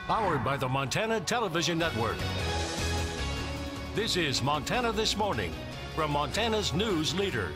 Powered by the Montana Television Network. This is Montana This Morning from Montana's news leader.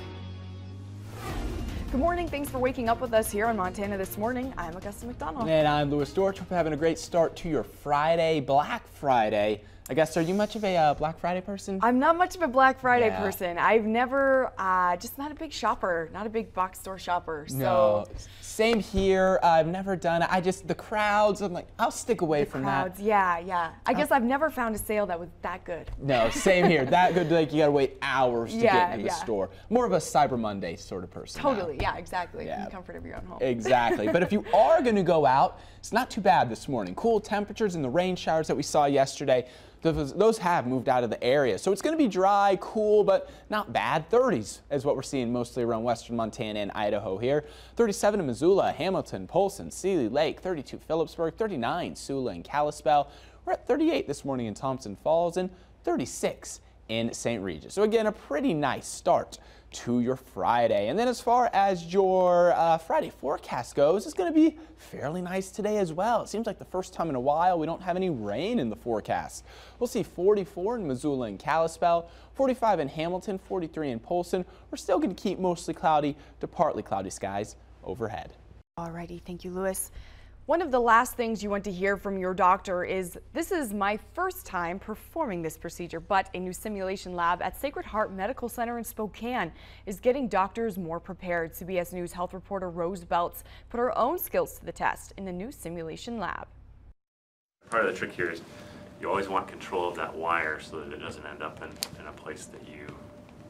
Good morning. Thanks for waking up with us here on Montana This Morning. I'm Augusta McDonald. And I'm Louis Dorch. Hope you're having a great start to your Friday, Black Friday. Augusta, are you much of a Black Friday person? I'm not much of a Black Friday person. I've never, just not a big shopper, not a big box store shopper. No, same here. I've never done it. The crowds, I'm like, I'll stick away from that. Yeah. I guess I've never found a sale that was that good. No, same here. That good, like you gotta wait hours to get into the store. More of a Cyber Monday sort of person. Totally, yeah, exactly. In the comfort of your own home. Exactly. But if you are gonna go out, it's not too bad this morning. Cool temperatures and the rain showers that we saw yesterday, those have moved out of the area. So it's going to be dry, cool, but not bad. 30s is what we're seeing mostly around western Montana and Idaho here. 37 in Missoula, Hamilton, Polson, Seeley Lake, 32 Phillipsburg, 39 Sula and Kalispell. We're at 38 this morning in Thompson Falls and 36 in St. Regis. So again, a pretty nice start to your Friday. And then as far as your Friday forecast goes, it's going to be fairly nice today as well. It seems like the first time in a while we don't have any rain in the forecast. We'll see 44 in Missoula and Kalispell, 45 in Hamilton, 43 in Polson. We're still going to keep mostly cloudy to partly cloudy skies overhead. Alrighty, thank you, Louis. One of the last things you want to hear from your doctor is, "This is my first time performing this procedure," but a new simulation lab at Sacred Heart Medical Center in Spokane is getting doctors more prepared. CBS News health reporter Rose Beltz put her own skills to the test in the new simulation lab. Part of the trick here is you always want control of that wire so that it doesn't end up in a place that you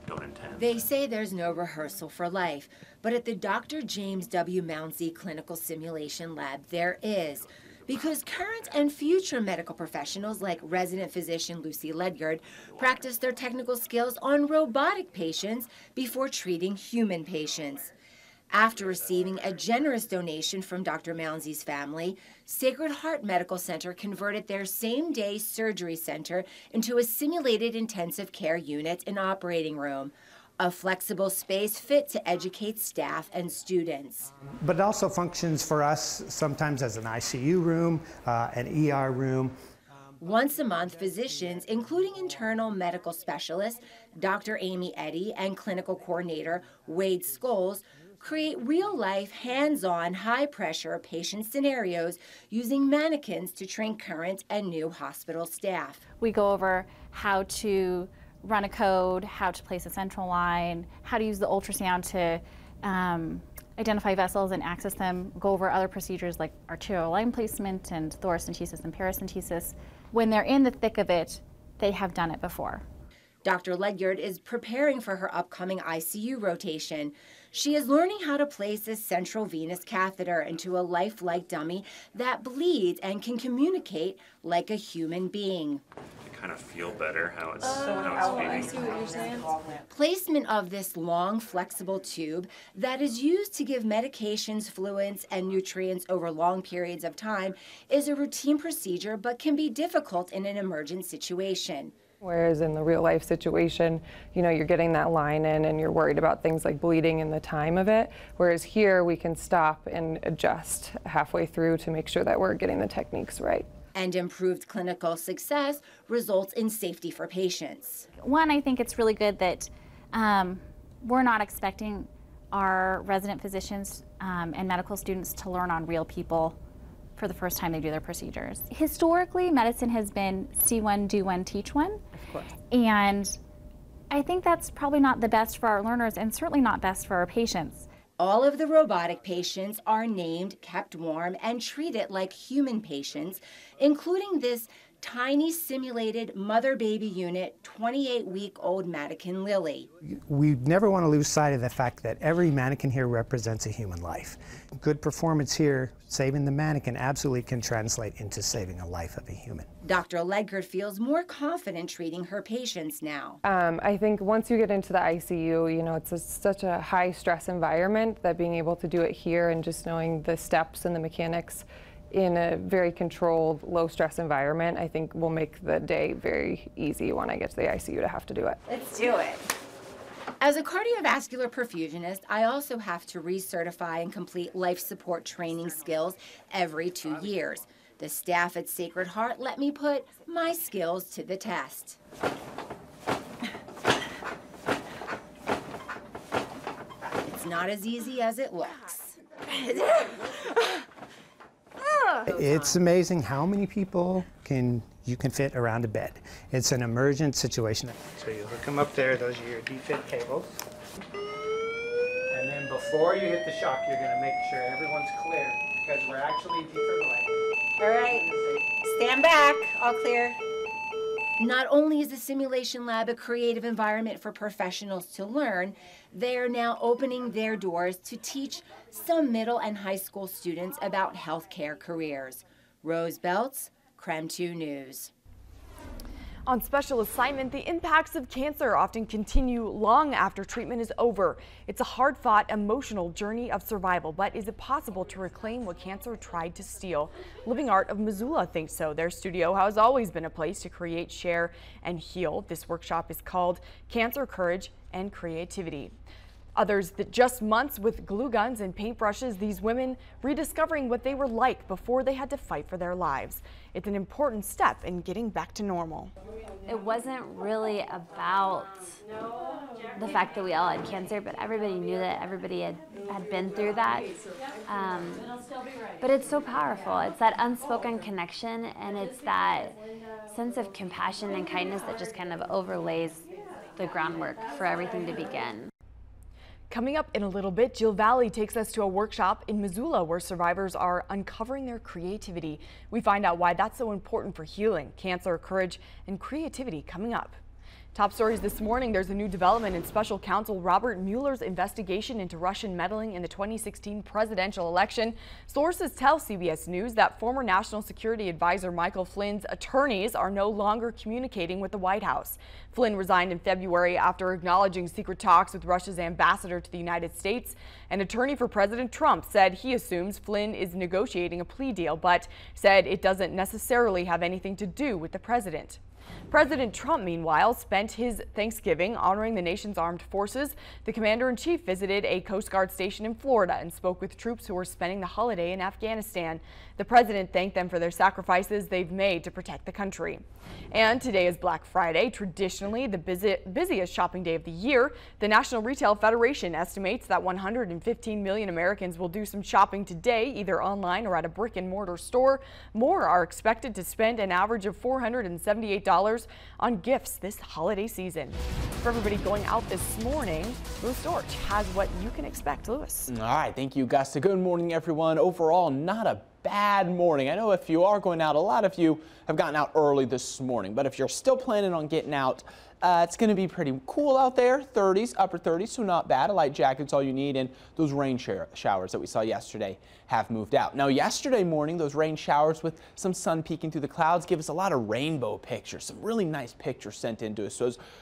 don't intend. They say there's no rehearsal for life, but at the Dr. James W. Mounsey Clinical Simulation Lab, there is. Because current and future medical professionals like resident physician Lucy Ledyard practice their technical skills on robotic patients before treating human patients. After receiving a generous donation from Dr. Mounsey's family, Sacred Heart Medical Center converted their same-day surgery center into a simulated intensive care unit and operating room, a flexible space fit to educate staff and students. But it also functions for us sometimes as an ICU room, an ER room. Once a month, physicians, including internal medical specialist Dr. Amy Eddy and clinical coordinator Wade Scholes, create real-life, hands-on, high-pressure patient scenarios using mannequins to train current and new hospital staff. We go over how to run a code, how to place a central line, how to use the ultrasound to identify vessels and access them, go over other procedures like arterial line placement and thoracentesis and paracentesis. When they're in the thick of it, they have done it before. Dr. Ledyard is preparing for her upcoming ICU rotation. She is learning how to place a central venous catheter into a lifelike dummy that bleeds and can communicate like a human being. You kind of feel better how it's I feeding. see what you're saying. Placement of this long, flexible tube that is used to give medications, fluids, and nutrients over long periods of time is a routine procedure but can be difficult in an emergent situation. Whereas in the real life situation, you know, you're getting that line in and you're worried about things like bleeding and the time of it. Whereas here we can stop and adjust halfway through to make sure that we're getting the techniques right. And improved clinical success results in safety for patients. One, I think it's really good that we're not expecting our resident physicians and medical students to learn on real people for the first time they do their procedures. Historically, medicine has been see one, do one, teach one. Of course. And I think that's probably not the best for our learners and certainly not best for our patients. All of the robotic patients are named, kept warm, and treated like human patients, including this tiny simulated mother-baby unit, 28-week-old mannequin Lily. We never want to lose sight of the fact that every mannequin here represents a human life. Good performance here, saving the mannequin, absolutely can translate into saving a life of a human. Dr. Ledyard feels more confident treating her patients now. I think once you get into the ICU, you know, it's such a high-stress environment that being able to do it here and just knowing the steps and the mechanics in a very controlled, low-stress environment, I think will make the day very easy when I get to the ICU to have to do it. Let's do it. As a cardiovascular perfusionist, I also have to recertify and complete life support training skills every 2 years. The staff at Sacred Heart let me put my skills to the test. It's not as easy as it looks. It's amazing how many people you can fit around a bed. It's an emergent situation. So you hook them up there, those are your defib cables. And then before you hit the shock, you're going to make sure everyone's clear because we're actually defibrillating. All right, stand back, all clear. Not only is the simulation lab a creative environment for professionals to learn, they are now opening their doors to teach some middle and high school students about healthcare careers. Rose Belts, KPAX 2 News. On special assignment, the impacts of cancer often continue long after treatment is over. It's a hard-fought, emotional journey of survival, but is it possible to reclaim what cancer tried to steal? Living Art of Missoula thinks so. Their studio has always been a place to create, share, and heal. This workshop is called Cancer, Courage, and Creativity. Others that just months with glue guns and paintbrushes, these women rediscovering what they were like before they had to fight for their lives. It's an important step in getting back to normal. It wasn't really about the fact that we all had cancer, but everybody knew that, everybody had been through that. But it's so powerful. It's that unspoken connection, and it's that sense of compassion and kindness that just kind of overlays the groundwork for everything to begin. Coming up in a little bit, Jill Valley takes us to a workshop in Missoula where survivors are uncovering their creativity. We find out why that's so important for healing, cancer, courage, and creativity coming up. Top stories this morning, there's a new development in Special Counsel Robert Mueller's investigation into Russian meddling in the 2016 presidential election. Sources tell CBS News that former National Security Advisor Michael Flynn's attorneys are no longer communicating with the White House. Flynn resigned in February after acknowledging secret talks with Russia's ambassador to the United States. An attorney for President Trump said he assumes Flynn is negotiating a plea deal, but said it doesn't necessarily have anything to do with the president. President Trump, meanwhile, spent his Thanksgiving honoring the nation's armed forces. The commander-in-chief visited a Coast Guard station in Florida and spoke with troops who were spending the holiday in Afghanistan. The president thanked them for their sacrifices they've made to protect the country. And today is Black Friday, traditionally the busiest shopping day of the year. The National Retail Federation estimates that 115 million Americans will do some shopping today, either online or at a brick-and-mortar store. More are expected to spend an average of $478 on gifts this holiday season. For everybody going out this morning, Louis Storch has what you can expect. Louis. All right, thank you, Gusta. Good morning, everyone. Overall, not a bad morning. I know if you are going out, a lot of you have gotten out early this morning, but if you're still planning on getting out, it's going to be pretty cool out there. 30s, upper 30s, so not bad. A light jacket's all you need, and those rain showers that we saw yesterday have moved out. Now, yesterday morning, those rain showers with some sun peeking through the clouds give us a lot of rainbow pictures, some really nice pictures sent in to us.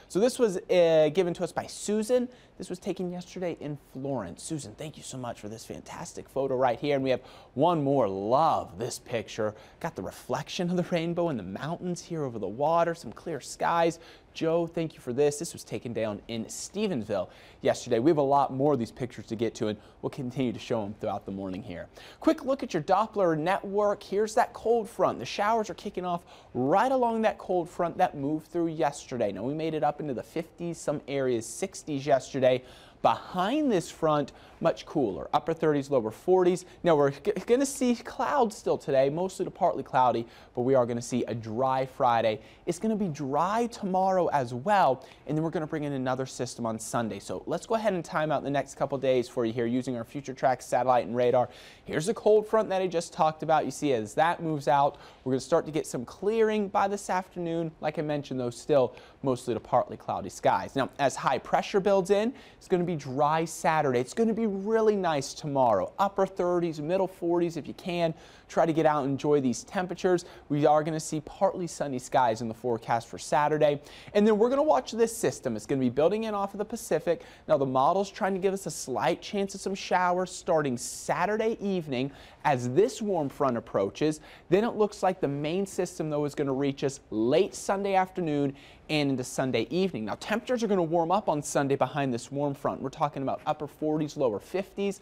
So this was given to us by Susan. This was taken yesterday in Florence. Susan, thank you so much for this fantastic photo right here. And we have one more. Love this picture. Got the reflection of the rainbow in the mountains here over the water, some clear skies. Joe, thank you for this. This was taken down in Stevensville yesterday. We have a lot more of these pictures to get to, and we'll continue to show them throughout the morning here. Quick look at your Doppler network. Here's that cold front. The showers are kicking off right along that cold front that moved through yesterday. Now, we made it up into the 50s, some areas 60s yesterday. Behind this front, much cooler, upper 30s, lower 40s. Now we're going to see clouds still today, mostly to partly cloudy, but we are going to see a dry Friday. It's going to be dry tomorrow as well, and then we're going to bring in another system on Sunday. So let's go ahead and time out the next couple days for you here using our Future Track satellite and radar. Here's the cold front that I just talked about. You see as that moves out, we're going to start to get some clearing by this afternoon. Like I mentioned, though, still mostly to partly cloudy skies. Now, as high pressure builds in, it's going to be dry Saturday. It's going to be really nice tomorrow. Upper 30s, middle 40s if you can. Try to get out and enjoy these temperatures. We are going to see partly sunny skies in the forecast for Saturday. And then we're going to watch this system. It's going to be building in off of the Pacific. Now the model's trying to give us a slight chance of some showers starting Saturday evening as this warm front approaches. Then it looks like the main system, though, is going to reach us late Sunday afternoon and into Sunday evening. Now temperatures are going to warm up on Sunday behind this warm front. We're talking about upper 40s, lower 50s.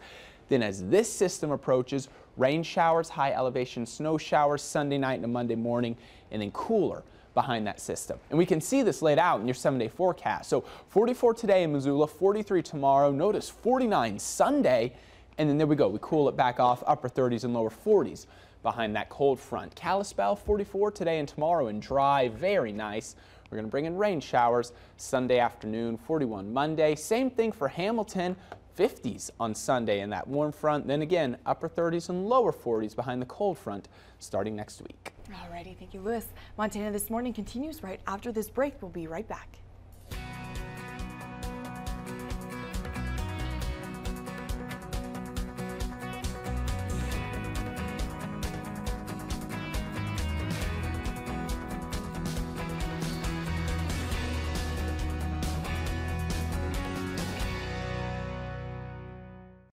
Then as this system approaches, Rain showers, high elevation snow showers Sunday night and a Monday morning, and then cooler behind that system. And we can see this laid out in your 7-day forecast. So 44 today in Missoula, 43 tomorrow. Notice 49 Sunday. And then there we go. We cool it back off, upper 30s and lower 40s behind that cold front. Kalispell 44 today and tomorrow, and dry, very nice. We're going to bring in rain showers Sunday afternoon, 41 Monday. Same thing for Hamilton, 50s on Sunday in that warm front. Then again, upper 30s and lower 40s behind the cold front starting next week. Alrighty, thank you, Lewis. Montana This Morning continues right after this break. We'll be right back.